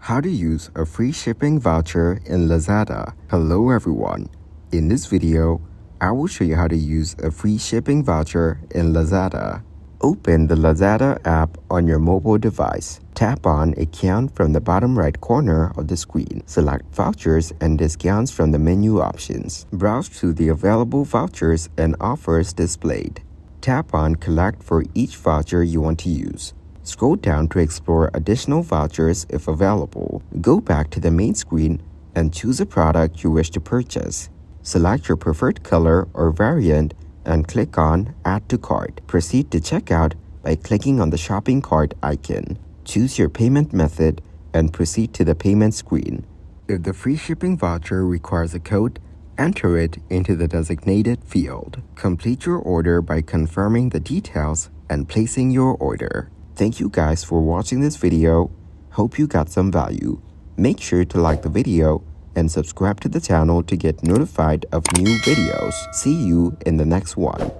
How to use a free shipping voucher in Lazada. Hello everyone. In this video, I will show you how to use a free shipping voucher in Lazada. Open the Lazada app on your mobile device. Tap on Account from the bottom right corner of the screen. Select Vouchers and Discounts from the menu options. Browse through the available vouchers and offers displayed. Tap on Collect for each voucher you want to use. Scroll down to explore additional vouchers if available. Go back to the main screen and choose a product you wish to purchase. Select your preferred color or variant and click on Add to Cart. Proceed to checkout by clicking on the shopping cart icon. Choose your payment method and proceed to the payment screen. If the free shipping voucher requires a code, enter it into the designated field. Complete your order by confirming the details and placing your order. Thank you guys for watching this video. Hope you got some value. Make sure to like the video and subscribe to the channel to get notified of new videos. See you in the next one.